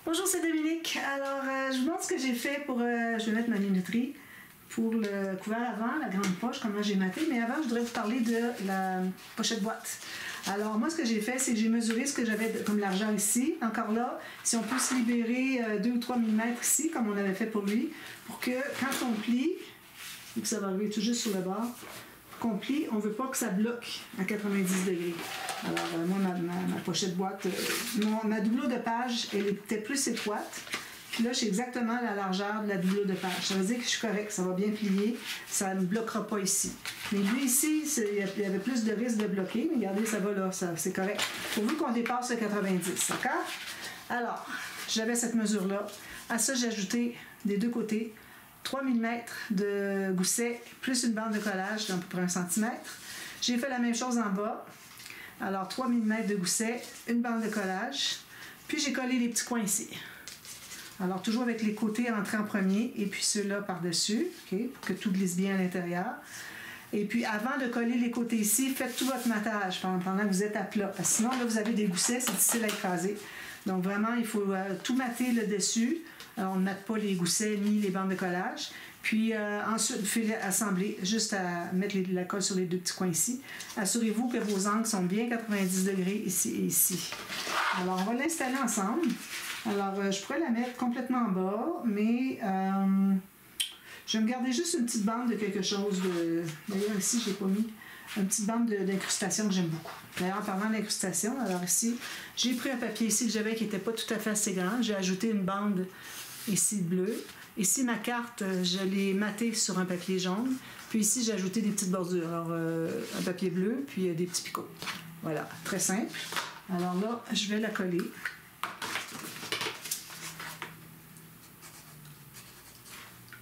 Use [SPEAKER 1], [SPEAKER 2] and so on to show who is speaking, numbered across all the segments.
[SPEAKER 1] Bonjour, c'est Dominique. Alors, je vous montre ce que j'ai fait pour... je vais mettre ma minuterie pour le couvert avant, la grande poche, comment j'ai maté. Mais avant, je voudrais vous parler de la pochette boîte. Alors, moi, ce que j'ai fait, c'est que j'ai mesuré ce que j'avais comme largeur ici. Encore là, si on peut se libérer 2 ou 3 mm ici, comme on avait fait pour lui, pour que quand on plie, et que ça va arriver tout juste sur le bord, qu'on plie, on ne veut pas que ça bloque à 90 degrés. Alors, moi, ma pochette boîte, ma doublure de page, elle était plus étroite. Puis là, j'ai exactement la largeur de la doublure de page. Ça veut dire que je suis correcte, ça va bien plier, ça ne bloquera pas ici. Mais lui, ici, il y avait plus de risque de bloquer, mais regardez, ça va là, c'est correct. Pourvu qu'on dépasse le 90, d'accord? Alors, j'avais cette mesure-là. À ça, j'ai ajouté des deux côtés 3 mm de gousset plus une bande de collage d'à peu près 1 cm. J'ai fait la même chose en bas. Alors, 3 mm de gousset, une bande de collage. Puis, j'ai collé les petits coins ici. Alors, toujours avec les côtés entrés en premier et puis ceux-là par-dessus, okay, pour que tout glisse bien à l'intérieur. Et puis, avant de coller les côtés ici, faites tout votre matage pendant que vous êtes à plat. Parce que sinon, là, vous avez des goussets, c'est difficile à écraser. Donc, vraiment, il faut tout mater le dessus. Alors, on ne mate pas les goussets ni les bandes de collage. Puis, ensuite, vous faites assembler, juste à mettre la colle sur les deux petits coins ici. Assurez-vous que vos angles sont bien 90 degrés ici et ici. Alors, on va l'installer ensemble. Alors, je pourrais la mettre complètement en bas, mais je vais me garder juste une petite bande de quelque chose. D'ailleurs, ici, je n'ai pas mis une petite bande d'incrustation que j'aime beaucoup. D'ailleurs, en parlant d'incrustation, alors ici, j'ai pris un papier ici que j'avais qui n'était pas tout à fait assez grand. J'ai ajouté une bande ici bleue. Ici, ma carte, je l'ai matée sur un papier jaune. Puis ici, j'ai ajouté des petites bordures. Alors, un papier bleu, puis des petits picots. Voilà, très simple. Alors là, je vais la coller.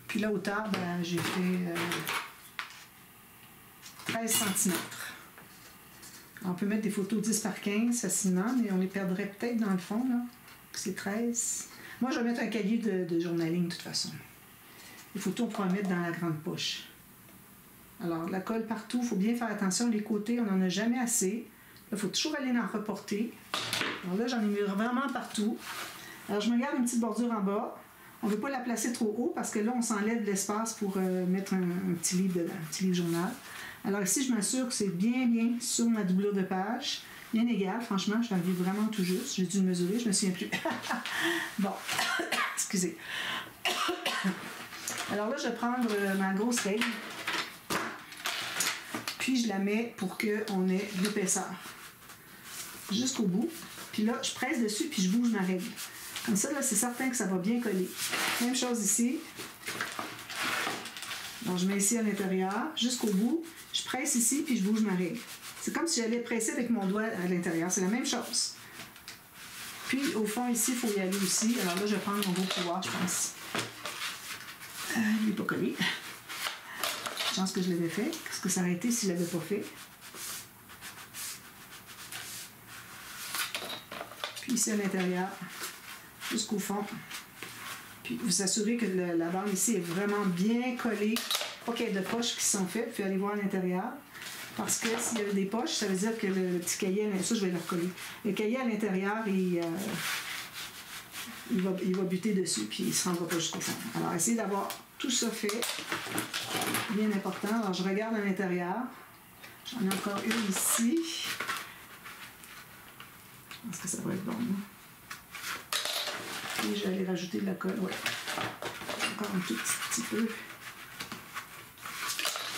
[SPEAKER 1] Puis la hauteur, ben, j'ai fait 13 cm. On peut mettre des photos 10 par 15 facilement, mais on les perdrait peut-être dans le fond, là. C'est 13. Moi, je vais mettre un cahier de journaling de toute façon. Les photos, on pourra mettre dans la grande poche. Alors, la colle partout, il faut bien faire attention. Les côtés, on n'en a jamais assez. Il faut toujours aller en reporter. Alors là, j'en ai mis vraiment partout. Alors, je me garde une petite bordure en bas. On ne veut pas la placer trop haut parce que là, on s'enlève de l'espace pour mettre un petit livre dedans, un petit livre journal. Alors ici, je m'assure que c'est bien sur ma doublure de page. Bien égal, franchement, je l'ai vu vraiment tout juste. J'ai dû le mesurer, je ne me souviens plus. Bon, excusez. Alors là, je vais prendre ma grosse règle. Puis je la mets pour qu'on ait de l'épaisseur. Jusqu'au bout. Puis là, je presse dessus puis je bouge ma règle. Comme ça, là, c'est certain que ça va bien coller. Même chose ici. Donc, je mets ici à l'intérieur, jusqu'au bout. Je presse ici, puis je bouge ma règle. C'est comme si j'allais presser avec mon doigt à l'intérieur. C'est la même chose. Puis, au fond, ici, il faut y aller aussi. Alors là, je vais prendre mon gros pouvoir, je pense. Il n'est pas collé. Je pense que je l'avais fait. Qu'est-ce que ça aurait été s'il ne l'avait pas fait? Puis ici, à l'intérieur. Jusqu'au fond. Puis vous assurez que la bande ici est vraiment bien collée. Pas qu'il y ait de poches qui sont faites. Puis allez voir à l'intérieur. Parce que s'il y a des poches, ça veut dire que le petit cahier, ça je vais le recoller. Le cahier à l'intérieur, il va buter dessus. Puis il ne se rendra pas jusqu'au fond. Alors essayez d'avoir tout ça fait. Bien important. Alors je regarde à l'intérieur. J'en ai encore une ici. Je pense que ça va être bon. Et je vais aller rajouter de la colle. Ouais. Encore un tout petit peu.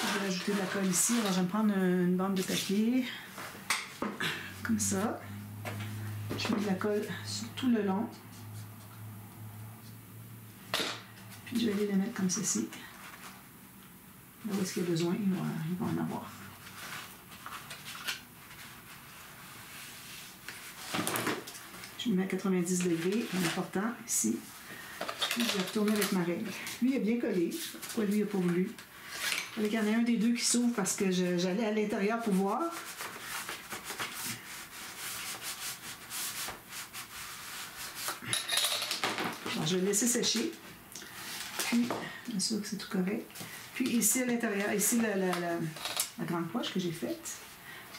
[SPEAKER 1] Je vais rajouter de la colle ici. Alors, je vais me prendre une bande de papier. Comme ça. Je mets de la colle sur tout le long. Puis, je vais aller la mettre comme ceci. Là où est-ce qu'il y a besoin, il va en avoir. Je me mets à 90 degrés, c'est important, ici. Puis je vais retourner avec ma règle. Lui, il est bien collé. Pourquoi lui, il n'a pas voulu? Il y en a un des deux qui s'ouvre parce que j'allais à l'intérieur pour voir. Alors, je vais le laisser sécher. Puis, bien sûr que c'est tout correct. Puis ici, à l'intérieur, ici, la grande poche que j'ai faite.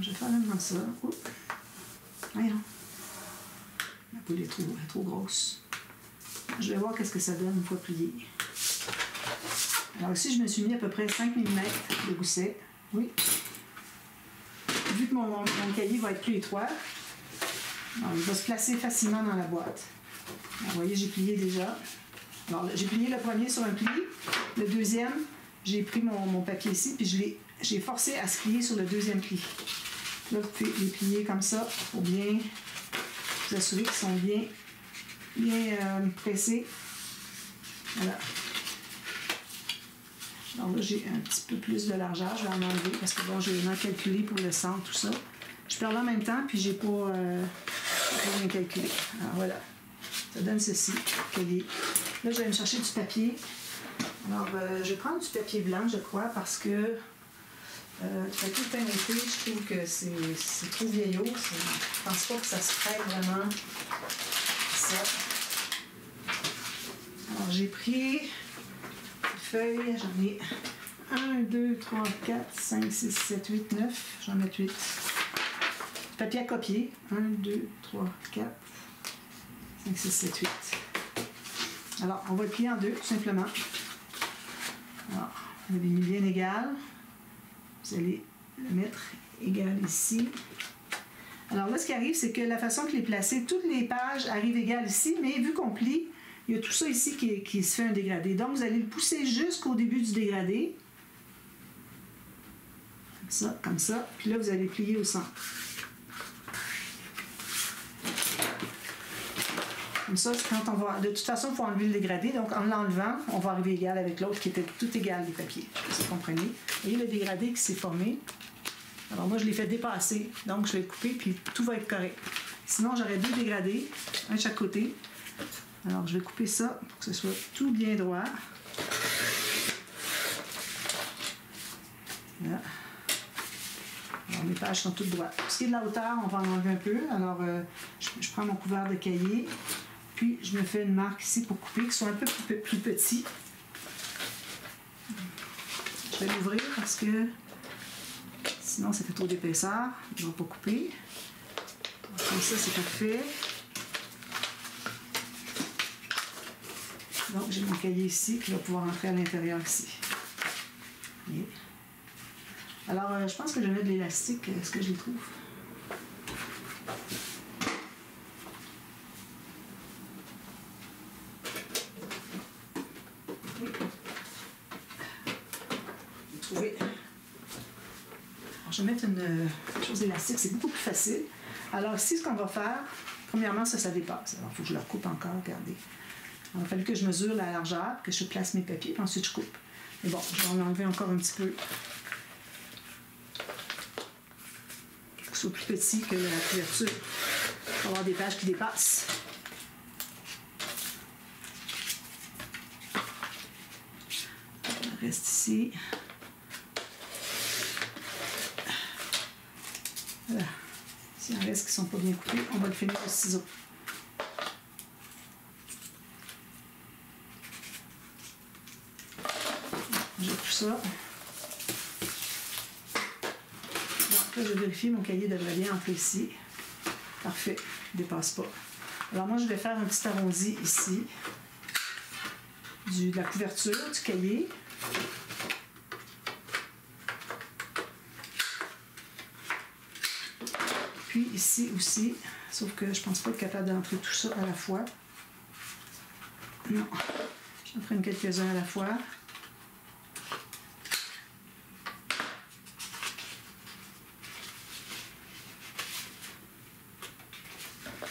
[SPEAKER 1] Je vais faire maintenant ça. Oups. Voyons. La poule est trop grosse. Je vais voir qu'est-ce que ça donne une fois plié. Alors ici, je me suis mis à peu près 5 mm de gousset. Oui. Vu que mon cahier va être plus étroit, alors, il va se placer facilement dans la boîte. Alors, vous voyez, j'ai plié déjà. Alors, j'ai plié le premier sur un pli. Le deuxième, j'ai pris mon papier ici, puis j'ai forcé à se plier sur le deuxième pli. Là, vous pouvez les plier comme ça pour bien vous assurer qu'ils sont bien pressés. Voilà. Alors là, j'ai un petit peu plus de largeur. Je vais en enlever parce que bon, j'ai vraiment calculé pour le centre, tout ça. Je perds là en même temps, puis j'ai pas rien calculé. Alors voilà. Ça donne ceci, cahier. Là, je vais me chercher du papier. Alors, je vais prendre du papier blanc, je crois, parce que le papier peinté, je trouve que c'est trop vieillot. Je pense pas que ça se prête vraiment ça. Alors, j'ai pris feuilles, j'en ai 1, 2, 3, 4, 5, 6, 7, 8, 9. J'en mets 8. Papier à copier. 1, 2, 3, 4, 5, 6, 7, 8. Alors, on va le plier en deux, tout simplement. Alors, vous avez mis bien égal. Vous allez le mettre égal ici. Alors là, ce qui arrive, c'est que la façon que je l'ai placé, toutes les pages arrivent égales ici, mais vu qu'on plie, il y a tout ça ici qui se fait un dégradé. Donc, vous allez le pousser jusqu'au début du dégradé. Comme ça, comme ça. Puis là, vous allez plier au centre. Comme ça, quand on va... De toute façon, il faut enlever le dégradé. Donc, en l'enlevant, on va arriver égal avec l'autre qui était tout égal, les papiers. Je sais pas si vous comprenez. Vous voyez le dégradé qui s'est formé. Alors, moi, je l'ai fait dépasser. Donc, je vais le couper, puis tout va être correct. Sinon, j'aurais deux dégradés, un de chaque côté. Alors, je vais couper ça pour que ce soit tout bien droit. Voilà. Alors, mes pages sont toutes droites. Pour ce qui est de la hauteur, on va en enlever un peu. Alors, je prends mon couvert de cahier, puis je me fais une marque ici pour couper, qui soit un peu plus petit. Je vais l'ouvrir parce que sinon, ça fait trop d'épaisseur. Je ne vais pas couper. Comme ça, c'est parfait. Donc, j'ai mon cahier ici qui va pouvoir entrer à l'intérieur ici. Et alors, je pense que je vais mettre de l'élastique. Est-ce que je les trouve? Oui. Trouvé. Alors, je vais mettre une chose élastique. C'est beaucoup plus facile. Alors, ici, ce qu'on va faire, premièrement, ça dépasse. Alors, il faut que je le recoupe encore. Regardez. Il a fallu que je mesure la largeur, que je place mes papiers, puis ensuite je coupe. Mais bon, je vais en enlever encore un petit peu. Pour que ce soit plus petit que la couverture. Il va y avoir des pages qui dépassent. On reste ici. Voilà. S'il en reste qui ne sont pas bien coupés, on va le finir au ciseau. J'ai tout ça. Donc là, je vérifie, mon cahier devrait bien entrer ici. Parfait, il ne dépasse pas. Alors moi, je vais faire un petit arrondi ici de la couverture du cahier. Puis ici aussi, sauf que je ne pense pas être capable d'entrer tout ça à la fois. Non, j'en prends quelques-uns à la fois.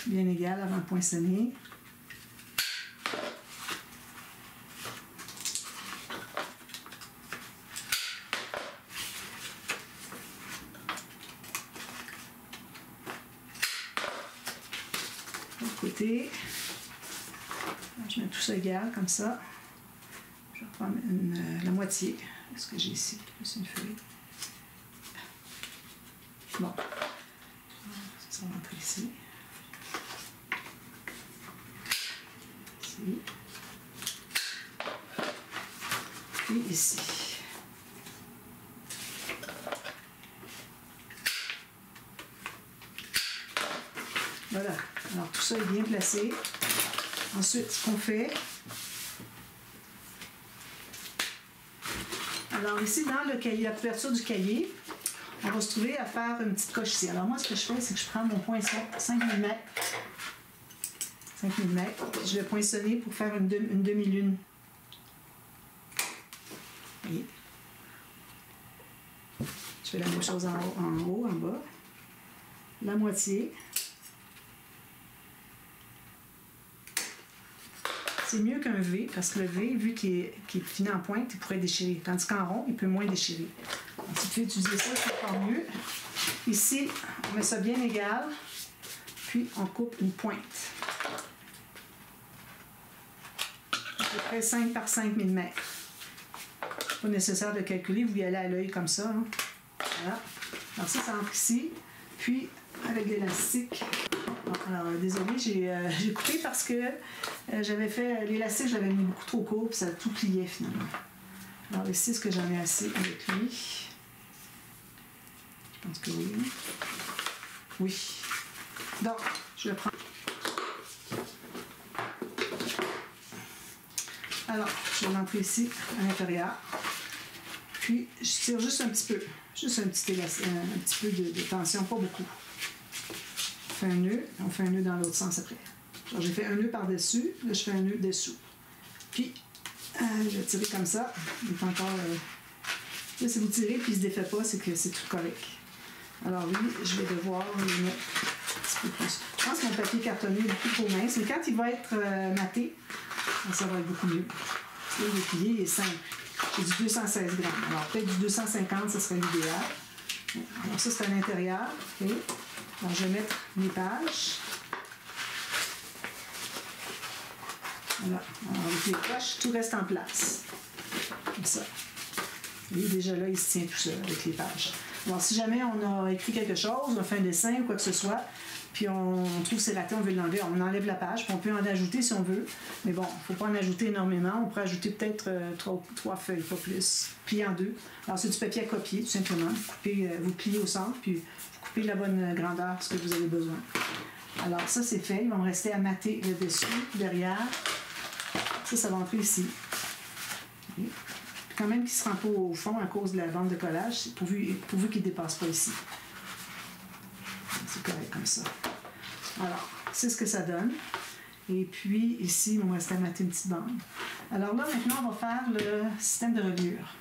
[SPEAKER 1] Bien égal avant de poinçonner. De l'autre côté, je mets tout ça égal comme ça. Je vais prendre la moitié. Est-ce que j'ai ici? C'est une feuille. Bon, ça va rentrer ici. Puis ici. Voilà. Alors, tout ça est bien placé. Ensuite, ce qu'on fait... Alors, ici, dans le cahier, la couverture du cahier, on va se trouver à faire une petite coche ici. Alors, moi, ce que je fais, c'est que je prends mon poinçon 5 mm. 5 mm. Je vais poinçonner pour faire une demi-lune. Voyez? Je fais la même chose en haut, en bas. La moitié. C'est mieux qu'un V, parce que le V, vu qu'il est fini en pointe, il pourrait déchirer. Tandis qu'en rond, il peut moins déchirer. Donc, si tu veux utiliser ça, c'est encore mieux. Ici, on met ça bien égal, puis on coupe une pointe. À peu près 5 par 5 mm. Pas nécessaire de calculer, vous y allez à l'œil comme ça. Hein. Voilà. Alors ça entre ici, puis avec l'élastique. Alors, désolé, j'ai coupé parce que j'avais fait l'élastique, je l'avais mis beaucoup trop court, puis ça tout pliait finalement. Alors ici, est-ce que j'en ai assez avec lui? Je pense que oui. Oui. Donc, je le prends. Alors, je vais l'entrer ici, à l'intérieur. Puis, je tire juste un petit peu. Juste un petit peu de tension, pas beaucoup. On fait un nœud, on fait un nœud dans l'autre sens après. Alors, j'ai fait un nœud par-dessus, là, je fais un nœud dessous. Puis, je vais tirer comme ça. Il est encore... là, si vous tirez puis il ne se défait pas, c'est que c'est tout correct. Alors, lui, je vais devoir le mettre un petit peu plus. Je pense que mon papier cartonné est beaucoup trop mince, mais quand il va être maté, ça va être beaucoup mieux. Là, le plié, il est simple. C'est du 216 grammes. Alors, peut-être du 250, ce serait l'idéal. Alors, ça, c'est à l'intérieur. Okay. Alors, je vais mettre mes pages. Voilà. Alors, avec les poches, tout reste en place. Comme ça. Et déjà là, il se tient tout seul avec les pages. Alors, si jamais on a écrit quelque chose, on a fait un dessin ou quoi que ce soit, puis on trouve que c'est laté, on veut l'enlever, on enlève la page, puis on peut en ajouter si on veut. Mais bon, il ne faut pas en ajouter énormément. On pourrait ajouter peut-être 3 feuilles, pas plus, pliées en 2. Alors, c'est du papier à copier, tout simplement. Vous pliez au centre, puis vous coupez la bonne grandeur, ce que vous avez besoin. Alors, ça, c'est fait. Il va me rester à mater le dessus, derrière. Ça va entrer ici. Okay. Quand même qu'il ne se rend pas au fond à cause de la bande de collage, pourvu qu'il ne dépasse pas ici. C'est correct comme ça. Alors, c'est ce que ça donne. Et puis, ici, on va rester à mater une petite bande. Alors là, maintenant, on va faire le système de reliure.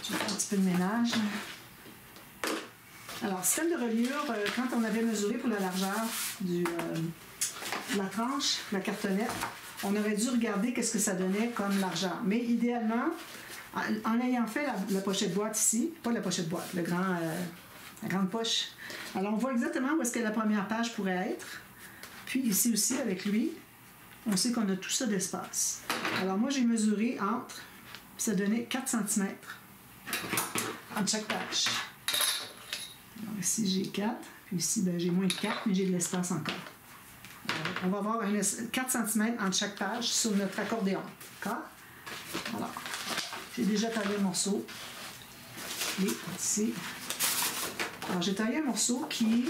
[SPEAKER 1] Je vais faire un petit peu de ménage. Alors, système de reliure, quand on avait mesuré pour la largeur de la tranche, la cartonnette, on aurait dû regarder qu'est-ce que ça donnait comme largeur. Mais idéalement, en ayant fait la pochette boîte ici, pas la pochette boîte, la grande poche, alors on voit exactement où est-ce que la première page pourrait être. Puis ici aussi, avec lui, on sait qu'on a tout ça d'espace. Alors moi, j'ai mesuré entre, ça donnait 4 cm entre chaque page. Alors ici, j'ai 4, puis ici, ben, j'ai moins de 4, mais j'ai de l'espace encore. On va avoir 4 cm entre chaque page sur notre accordéon. D'accord? Alors, j'ai déjà taillé un morceau. Et ici. Alors, j'ai taillé un morceau qui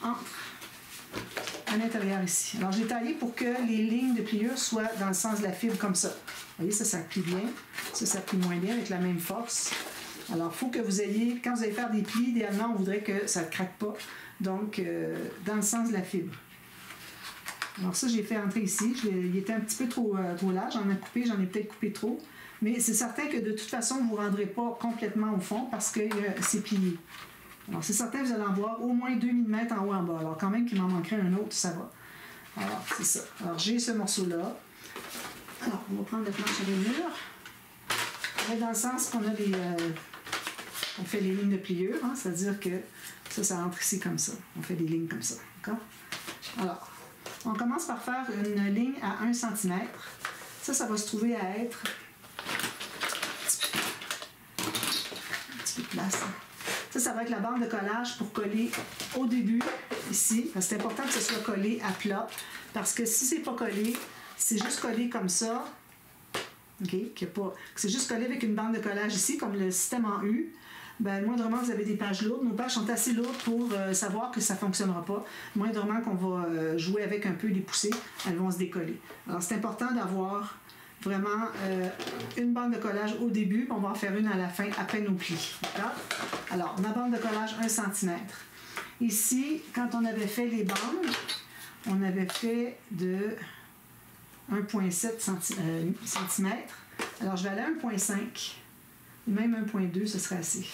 [SPEAKER 1] entre à l'intérieur ici. Alors, j'ai taillé pour que les lignes de pliure soient dans le sens de la fibre comme ça. Vous voyez, ça plie bien. Ça plie moins bien avec la même force. Alors, il faut que vous ayez, quand vous allez faire des plis, idéalement, on voudrait que ça ne craque pas. Donc, dans le sens de la fibre. Alors ça, j'ai fait entrer ici. Il était un petit peu trop large. J'en ai peut-être coupé trop. Mais c'est certain que de toute façon, vous ne vous rendrez pas complètement au fond parce que c'est plié. Alors c'est certain que vous allez en voir au moins 2 mm en haut et en bas. Alors quand même qu'il m'en manquerait un autre, ça va. Alors c'est ça. Alors j'ai ce morceau-là. Alors on va prendre la planche à reliure. On va dans le sens qu'on a on fait les lignes de pliure. Hein, c'est-à-dire que ça entre ici comme ça. On fait des lignes comme ça. D'accord? Alors, on commence par faire une ligne à 1 cm. Ça va se trouver à être un petit peu de place. Ça va être la bande de collage pour coller au début, ici. C'est important que ce soit collé à plat, parce que si c'est pas collé, c'est juste collé comme ça, OK? C'est juste collé avec une bande de collage ici, comme le système en U. ben, moindrement vous avez des pages lourdes. Nos pages sont assez lourdes pour savoir que ça ne fonctionnera pas. Moindrement qu'on va jouer avec un peu, les pousser, elles vont se décoller. Alors c'est important d'avoir vraiment une bande de collage au début, puis on va en faire une à la fin après nos plis. D'accord? Alors, ma bande de collage 1 cm. Ici, quand on avait fait les bandes, on avait fait de 1,7 cm. Alors, je vais aller à 1,5. Même 1,2, ce serait assez.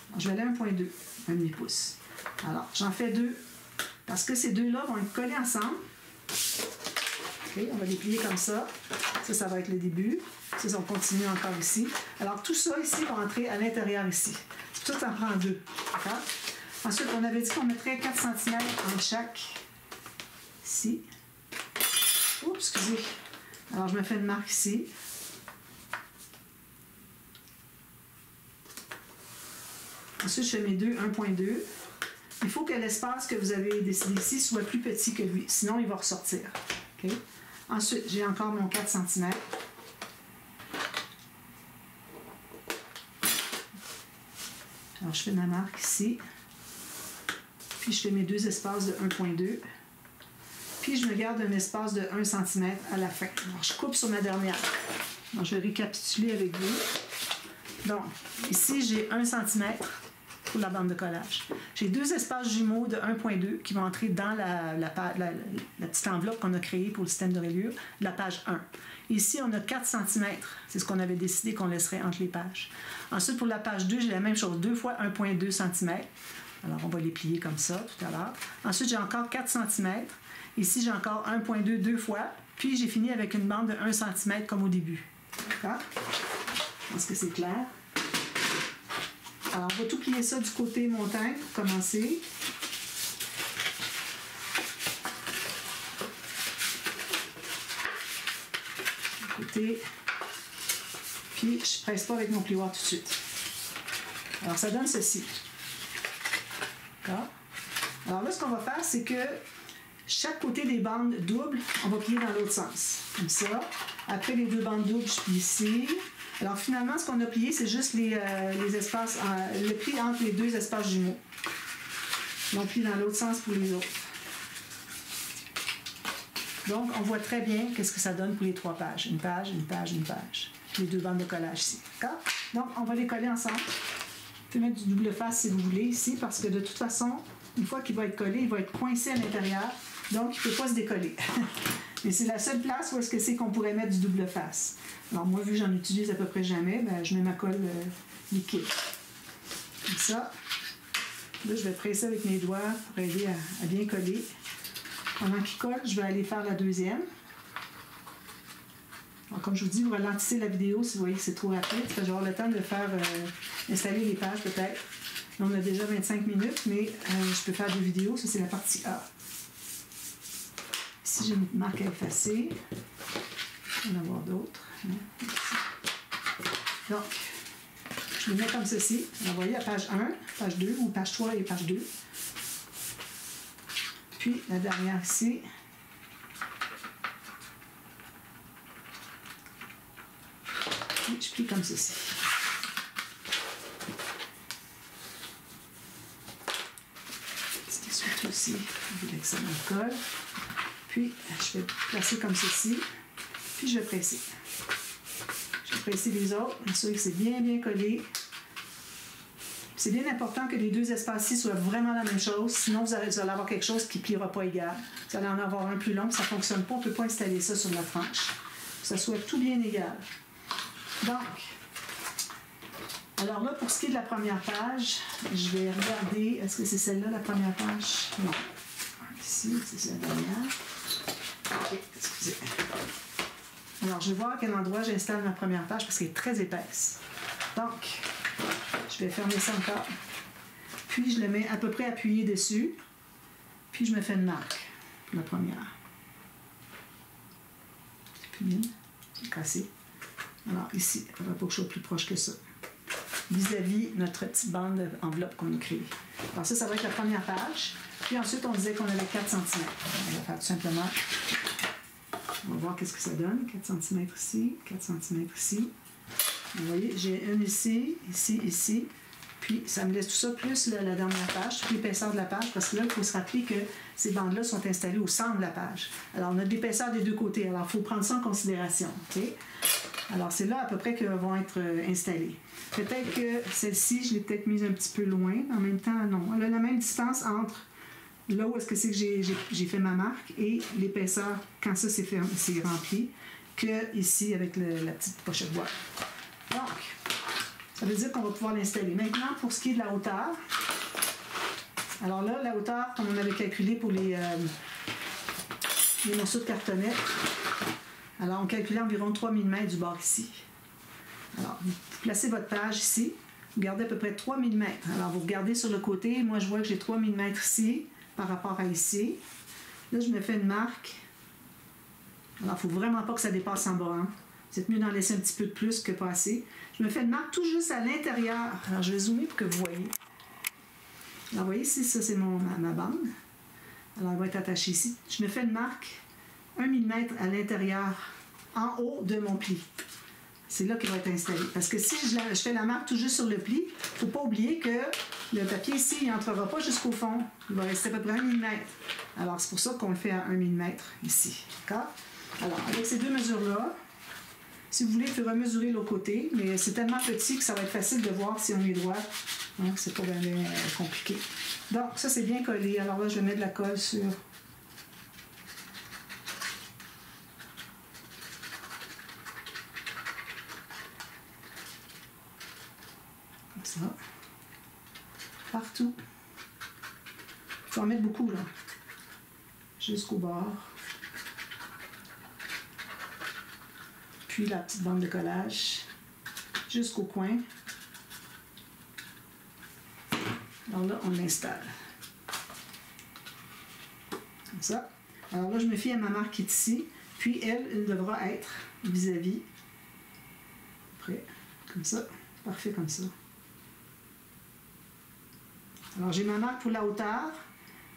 [SPEAKER 1] Alors, je vais aller à 1,2, un demi-pouce. Alors, j'en fais deux, parce que ces deux-là vont être collés ensemble. Okay, on va les plier comme ça. Ça va être le début. Ça, on continue encore ici. Alors, tout ça ici va entrer à l'intérieur ici. C'est pour ça que ça en prend deux. D'accord? Ensuite, on avait dit qu'on mettrait 4 cm entre chaque. Ici. Oups, excusez. Alors, je me fais une marque ici. Ensuite, je fais mes deux 1,2. Il faut que l'espace que vous avez décidé ici soit plus petit que lui. Sinon, il va ressortir. Okay? Ensuite, j'ai encore mon 4 cm. Alors, je fais ma marque ici. Puis, je fais mes deux espaces de 1,2. Puis, je me garde un espace de 1 cm à la fin. Alors, je coupe sur ma dernière. Alors, je vais récapituler avec vous. Donc, ici, j'ai 1 cm pour la bande de collage. J'ai deux espaces jumeaux de 1,2 qui vont entrer dans la petite enveloppe qu'on a créée pour le système de rayure, la page 1. Ici, on a 4 cm. C'est ce qu'on avait décidé qu'on laisserait entre les pages. Ensuite, pour la page 2, j'ai la même chose, 2 fois 1,2 cm. Alors, on va les plier comme ça tout à l'heure. Ensuite, j'ai encore 4 cm. Ici, j'ai encore 1,2 deux fois. Puis, j'ai fini avec une bande de 1 cm comme au début. D'accord? Est-ce que c'est clair? Alors, on va tout plier ça du côté montagne pour commencer. Du côté. Puis, je ne presse pas avec mon plioir tout de suite. Alors, ça donne ceci. D'accord? Alors là, ce qu'on va faire, c'est que chaque côté des bandes doubles, on va plier dans l'autre sens. Comme ça. Après les deux bandes doubles, je plie ici. Alors finalement, ce qu'on a plié, c'est juste les espaces, le pli entre les deux espaces jumeaux. On plie dans l'autre sens pour les autres. Donc, on voit très bien qu'est-ce que ça donne pour les 3 pages. Une page, une page, une page. Les deux bandes de collage ici. D'accord? Donc, on va les coller ensemble. Vous pouvez mettre du double face si vous voulez ici, parce que de toute façon, une fois qu'il va être collé, il va être coincé à l'intérieur. Donc, il ne peut pas se décoller. Mais c'est la seule place où est-ce que c'est qu'on pourrait mettre du double face. Alors moi, vu que j'en utilise à peu près jamais, ben, je mets ma colle liquide. Comme ça. Là, je vais presser avec mes doigts pour aider à bien coller. Pendant qu'il colle, je vais aller faire la deuxième. Alors, comme je vous dis, vous ralentissez la vidéo si vous voyez que c'est trop rapide. Je vais avoir le temps de faire installer les pages peut-être. Là, on a déjà 25 minutes, mais je peux faire des vidéos. Ça, c'est la partie A. Ici, j'ai une marque à effacer. Il va y en avoir d'autres. Donc, je le mets comme ceci. Vous voyez, la page 1, page 2, ou page 3 et page 2. Puis, la dernière ici. Puis, je plie comme ceci. C'est surtout aussi, avec ça me colle. Puis, je vais placer comme ceci. Puis, je vais presser. Je vais presser les autres. M'assurer que c'est bien, bien collé. C'est bien important que les deux espaces-ci soient vraiment la même chose. Sinon, vous allez avoir quelque chose qui ne pliera pas égal. Vous allez en avoir un plus long, ça ne fonctionne pas. On ne peut pas installer ça sur la tranche. Que ça soit tout bien égal. Donc, alors là, pour ce qui est de la première page, je vais regarder. Est-ce que c'est celle-là, la première page? Non. Ici, c'est la dernière. Ok, excusez. Alors, je vais voir à quel endroit j'installe ma première page parce qu'elle est très épaisse. Donc, je vais fermer ça encore. Puis, je le mets à peu près appuyé dessus. Puis, je me fais une marque. La première. C'est plus bien. C'est cassé. Alors, ici, il ne faudra pas que je sois plus proche que ça. Vis-à-vis notre petite bande d'enveloppe qu'on a créée. Alors, ça va être la première page. Puis ensuite, on disait qu'on avait 4 cm. On va faire tout simplement. On va voir qu'est-ce que ça donne. 4 cm ici, 4 cm ici. Vous voyez, j'ai une ici, ici, ici. Puis Puis ça me laisse tout ça, plus la dernière page, toute l'épaisseur de la page, parce que là, il faut se rappeler que ces bandes-là sont installées au centre de la page. Alors, on a de l'épaisseur des deux côtés. Alors, il faut prendre ça en considération. Okay? Alors, c'est là à peu près qu'elles vont être installées. Peut-être que celle-ci, je l'ai peut-être mise un petit peu loin. En même temps, non. Elle a la même distance entre là où est-ce que c'est que j'ai fait ma marque et l'épaisseur, quand ça c'est rempli, que ici avec la petite pochette boîte. Donc, ça veut dire qu'on va pouvoir l'installer. Maintenant, pour ce qui est de la hauteur, alors là, la hauteur, comme on avait calculé pour les morceaux de cartonnet, alors on calculait environ 3 mm du bord ici. Alors, vous placez votre page ici, vous gardez à peu près 3 mm. Alors, vous regardez sur le côté, moi je vois que j'ai 3 mm ici, par rapport à ici. Là, je me fais une marque. Alors, il ne faut vraiment pas que ça dépasse en bas. Hein. C'est mieux d'en laisser un petit peu de plus que pas assez. Je me fais une marque tout juste à l'intérieur. Alors, je vais zoomer pour que vous voyez. Alors, vous voyez ici, ça, c'est ma bande. Alors, elle va être attachée ici. Je me fais une marque 1 mm à l'intérieur, en haut de mon pli. C'est là qu'il va être installé. Parce que si je fais la marque tout juste sur le pli, il ne faut pas oublier que le papier ici, il n'entrera pas jusqu'au fond. Il va rester à peu près 1 mm. Alors, c'est pour ça qu'on le fait à 1 mm ici. D'accord? Alors, avec ces deux mesures-là, si vous voulez, il faudra mesurer l'autre côté, mais c'est tellement petit que ça va être facile de voir si on est droit. Donc, c'est pas vraiment compliqué. Donc, ça, c'est bien collé. Alors là, je vais mettre de la colle sur... Comme ça. Partout. Il faut en mettre beaucoup, là. Jusqu'au bord. Puis la petite bande de collage jusqu'au coin. Alors là, on l'installe. Comme ça. Alors là, je me fie à ma marque qui est ici. Puis elle devra être vis-à-vis. Prêt. Comme ça. Parfait comme ça. Alors j'ai ma marque pour la hauteur.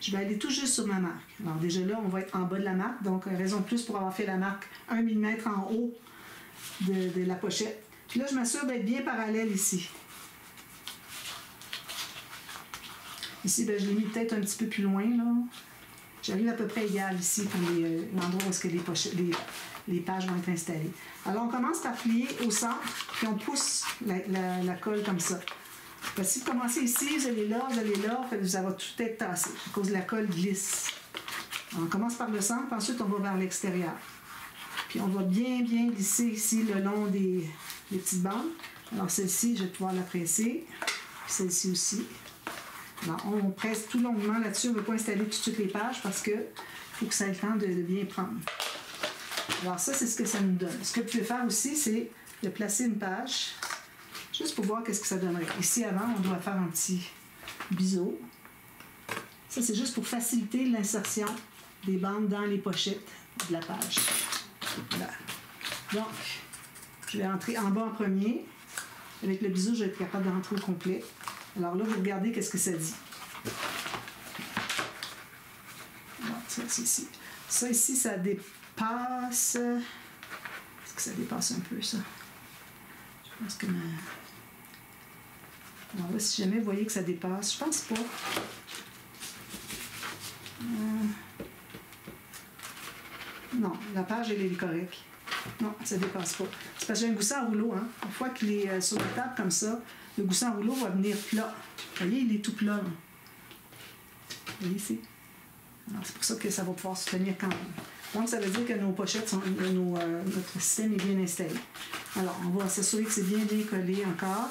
[SPEAKER 1] Je vais aller tout juste sur ma marque. Alors déjà là, on va être en bas de la marque. Donc, raison de plus pour avoir fait la marque 1 mm en haut de la pochette. Puis là, je m'assure d'être bien parallèle ici. Ici, ben, je l'ai mis peut-être un petit peu plus loin. J'arrive à peu près égal ici pour l'endroit où est-ce que les pages vont être installées. Alors, on commence par plier au centre, puis on pousse la colle comme ça. Parce que si vous commencez ici, vous allez là, ça va tout être tassé à cause de la colle glisse. Alors, on commence par le centre, puis ensuite on va vers l'extérieur. Puis on va bien glisser ici le long des petites bandes. Alors celle-ci, je vais pouvoir la presser. Puis celle-ci aussi. Alors on presse tout longuement là-dessus. On ne veut pas installer tout de suite les pages parce qu'il faut que ça ait le temps de bien prendre. Alors ça, c'est ce que ça nous donne. Ce que vous pouvez faire aussi, c'est de placer une page juste pour voir qu'est-ce que ça donnerait. Ici, avant, on doit faire un petit biseau. Ça, c'est juste pour faciliter l'insertion des bandes dans les pochettes de la page. Voilà. Donc, je vais entrer en bas en premier. Avec le biseau, je vais être capable d'entrer au complet. Alors là, vous regardez qu'est-ce que ça dit. Alors, ça, c'est ici. Ça, ici, ça dépasse... Est-ce que ça dépasse un peu, ça? Je pense que... Alors là, si jamais vous voyez que ça dépasse, je pense pas. Non, la page, elle est correcte. Non, ça ne dépasse pas. C'est parce que j'ai un gousset à rouleau. Hein. Une fois qu'il est sur la table comme ça, le gousset à rouleau va venir plat. Vous voyez, il est tout plat. Là. Vous voyez ici? Alors, c'est pour ça que ça va pouvoir se tenir quand même. Donc, ça veut dire que nos pochettes, notre système est bien installé. Alors, on va s'assurer que c'est bien collé encore.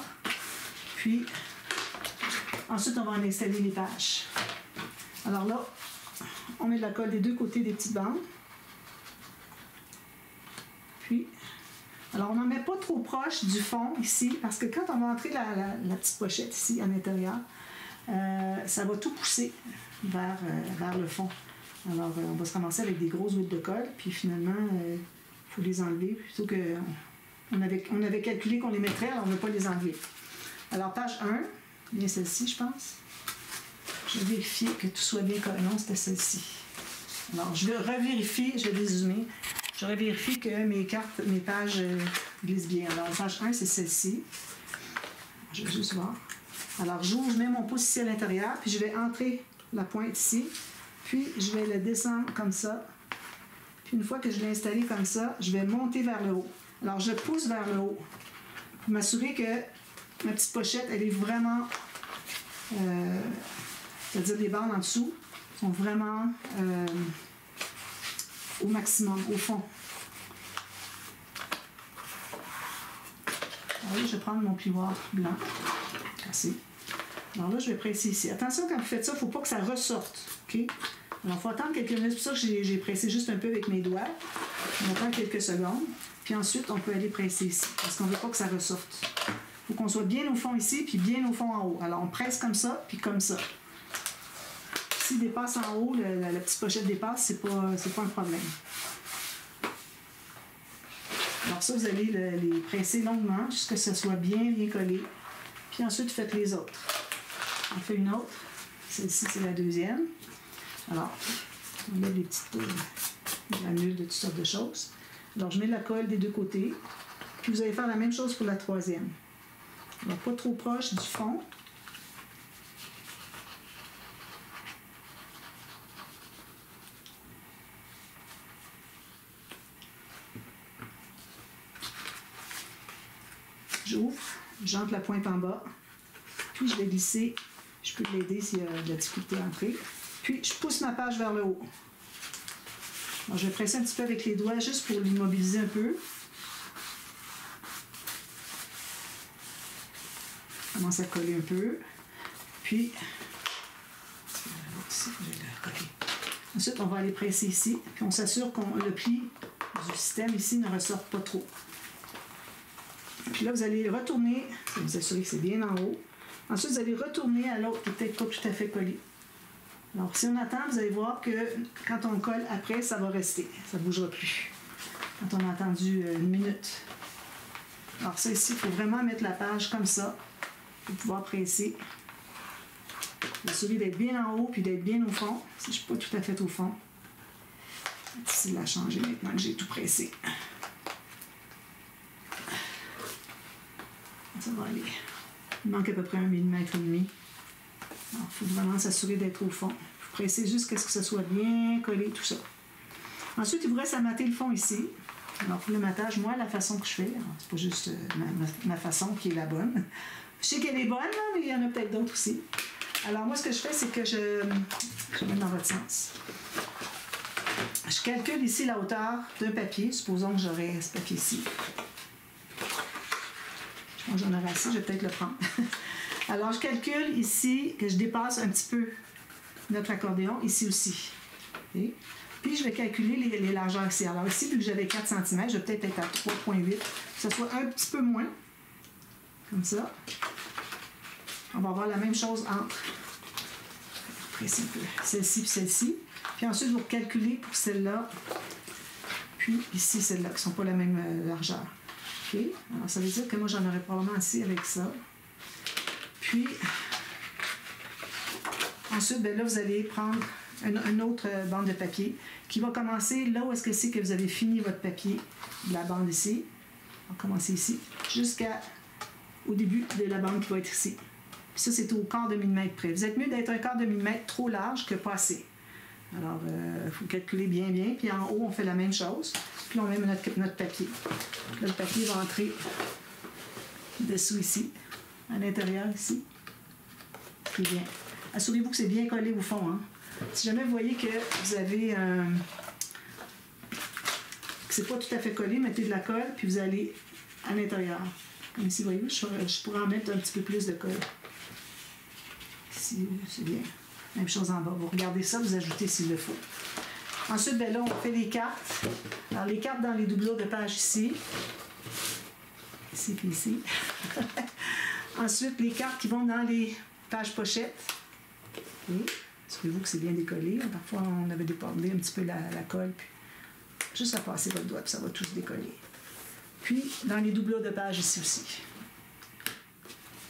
[SPEAKER 1] Puis, ensuite, on va en installer les pages. Alors là, on met de la colle des deux côtés des petites bandes. Puis, alors on n'en met pas trop proche du fond ici, parce que quand on va entrer la petite pochette ici à l'intérieur, ça va tout pousser vers le fond. Alors, on va se ramasser avec des grosses gouttes de colle, puis finalement, il faut les enlever, plutôt que on avait calculé qu'on les mettrait, alors on ne veut pas les enlever. Alors, page 1, bien celle-ci, je pense. Je vais vérifier que tout soit bien collé. Non, c'était celle-ci. Alors, je vais revérifier, je vais dézoomer. Je vérifie que mes pages glissent bien. Alors, page 1, c'est celle-ci. Je vais juste voir. Alors, j'ouvre, je mets mon pouce ici à l'intérieur, puis je vais entrer la pointe ici, puis je vais le descendre comme ça. Puis une fois que je l'ai installé comme ça, je vais monter vers le haut. Alors, je pousse vers le haut pour m'assurer que ma petite pochette, elle est vraiment, c'est-à-dire les bandes en dessous sont vraiment au maximum, au fond. Alors là, je vais prendre mon plioir blanc, cassé. Alors là, je vais presser ici. Attention, quand vous faites ça, il ne faut pas que ça ressorte. OK? Alors, il faut attendre quelques minutes. C'est pour ça que j'ai pressé juste un peu avec mes doigts. On attend quelques secondes. Puis ensuite, on peut aller presser ici, parce qu'on ne veut pas que ça ressorte. Il faut qu'on soit bien au fond ici, puis bien au fond en haut. Alors, on presse comme ça, puis comme ça. S'il dépasse en haut, la petite pochette dépasse, c'est pas un problème. Alors ça, vous allez les presser longuement jusqu'à ce que ça soit bien collé. Puis ensuite, faites les autres. On fait une autre. Celle-ci, c'est la deuxième. Alors, on met des petites granules de toutes sortes de choses. Alors, je mets de la colle des deux côtés. Puis vous allez faire la même chose pour la troisième. Alors, pas trop proche du fond. J'ouvre, j'entre la pointe en bas, puis je vais glisser, je peux l'aider s'il y a de la difficulté à entrer, puis je pousse ma page vers le haut. Alors, je vais presser un petit peu avec les doigts juste pour l'immobiliser un peu. Je commence à coller un peu, puis ensuite on va aller presser ici, puis on s'assure que le pli du système ici ne ressorte pas trop. Puis là, vous allez retourner, vous assurer que c'est bien en haut. Ensuite, vous allez retourner à l'autre qui n'est peut-être pas tout à fait collé. Alors, si on attend, vous allez voir que quand on colle après, ça va rester. Ça ne bougera plus. Quand on a attendu une minute. Alors ça ici, il faut vraiment mettre la page comme ça pour pouvoir presser. Assurer d'être bien en haut puis d'être bien au fond. Si je ne suis pas tout à fait au fond. C'est difficile à changer maintenant que j'ai tout pressé. Ça va aller. Il manque à peu près 1,5 mm. Alors, il faut vraiment s'assurer d'être au fond. Il faut presser jusqu'à ce que ça soit bien collé, tout ça. Ensuite, il vous reste à mater le fond ici. Alors, pour le matage, moi, la façon que je fais, c'est pas juste ma façon qui est la bonne. Je sais qu'elle est bonne, là, mais il y en a peut-être d'autres aussi. Alors, moi, ce que je fais, c'est que je mets dans votre sens. Je calcule ici la hauteur d'un papier. Supposons que j'aurais ce papier-ci. Bon, j'en aurai assez, je vais peut-être le prendre. Alors, je calcule ici que je dépasse un petit peu notre accordéon, ici aussi. Okay. Puis, je vais calculer les largeurs ici. Alors, ici, vu que j'avais 4 cm, je vais peut-être être à 3,8. Que ce soit un petit peu moins. Comme ça. On va avoir la même chose entre celle-ci et celle-ci. Puis ensuite, vous calculez pour celle-là. Puis ici, celle-là, qui ne sont pas la même largeur. Okay. Alors, ça veut dire que moi, j'en aurais probablement assez avec ça. Puis, ensuite, ben là, vous allez prendre une autre bande de papier qui va commencer là où est-ce que c'est que vous avez fini votre papier de la bande ici. On va commencer ici, jusqu'au début de la bande qui va être ici. Puis ça, c'est au quart de millimètre près. Vous êtes mieux d'être un quart de millimètre trop large que pas assez. Alors, il faut calculer bien. Puis en haut, on fait la même chose. Puis on met notre papier. Là, le papier va entrer dessous ici, à l'intérieur ici. C'est bien. Assurez-vous que c'est bien collé au fond. Hein? Si jamais vous voyez que vous avez que c'est pas tout à fait collé, mettez de la colle, puis vous allez à l'intérieur. Comme ici, voyez-vous, je pourrais en mettre un petit peu plus de colle. Ici, c'est bien. Même chose en bas. Vous regardez ça, vous ajoutez s'il le faut. Ensuite, ben là, on fait les cartes. Alors, les cartes dans les doublures de page ici. Ici, puis ici. Ensuite, les cartes qui vont dans les pages pochettes. Okay. Assurez-vous que c'est bien décollé. Parfois, on avait débordé un petit peu la colle. Puis juste à passer votre doigt, puis ça va tout se décoller. Puis, dans les doublures de page ici aussi.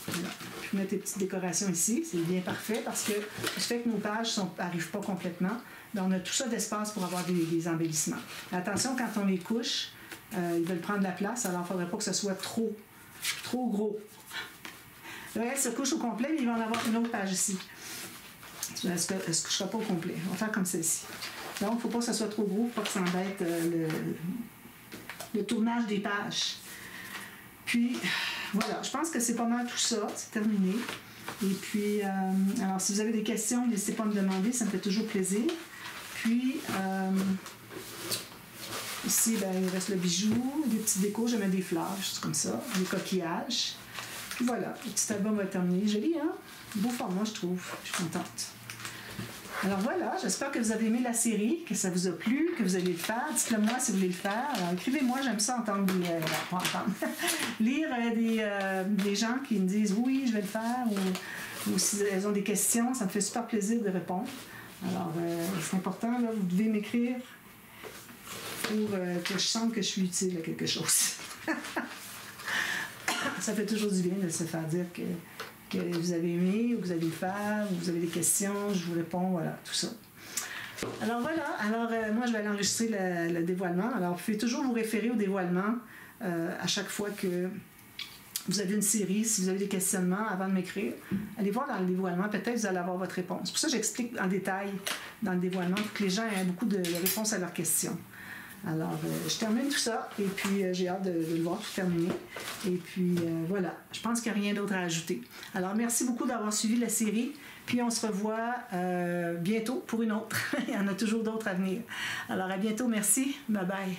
[SPEAKER 1] Voilà. Puis, mettre des petites décorations ici. C'est bien parfait parce que du fait que nos pages n'arrivent pas complètement, bien, on a tout ça d'espace pour avoir des embellissements. Mais attention, quand on les couche, ils veulent prendre la place, alors il ne faudrait pas que ce soit trop gros. Le reste se couche au complet, mais il va en avoir une autre page ici. Est-ce que je ne serai pas au complet? On va faire comme celle-ci. Donc, il ne faut pas que ça soit trop gros pour pas que ça embête le tournage des pages. Puis, voilà, je pense que c'est pas mal tout ça. C'est terminé. Et puis, alors, si vous avez des questions, n'hésitez pas à me demander, ça me fait toujours plaisir. Puis, ici, ben, il reste le bijou, des petits décos, je mets des fleurs, juste comme ça, des coquillages. Puis voilà, le petit album va terminer. Joli, hein? Beau format, je trouve. Je suis contente. Alors voilà, j'espère que vous avez aimé la série, que ça vous a plu, que vous allez le faire. Dites-le moi si vous voulez le faire. Alors, écrivez-moi, j'aime ça entendre lire des gens qui me disent oui, je vais le faire, ou si elles ont des questions, ça me fait super plaisir de répondre. Alors, c'est important, là, vous devez m'écrire pour que je sente que je suis utile à quelque chose. Ça fait toujours du bien de se faire dire que vous avez aimé, ou que vous allez le faire, ou vous avez des questions, je vous réponds, voilà, tout ça. Alors voilà, moi je vais aller enregistrer le dévoilement. Alors vous pouvez toujours vous référer au dévoilement à chaque fois que vous avez une série, si vous avez des questionnements avant de m'écrire. Allez voir dans le dévoilement, peut-être vous allez avoir votre réponse. Pour ça, j'explique en détail dans le dévoilement pour que les gens aient beaucoup de réponses à leurs questions. Alors, je termine tout ça et puis j'ai hâte de le voir tout terminé. Et puis voilà, je pense qu'il n'y a rien d'autre à ajouter. Alors, merci beaucoup d'avoir suivi la série. Puis on se revoit bientôt pour une autre. Il y en a toujours d'autres à venir. Alors, à bientôt. Merci. Bye bye.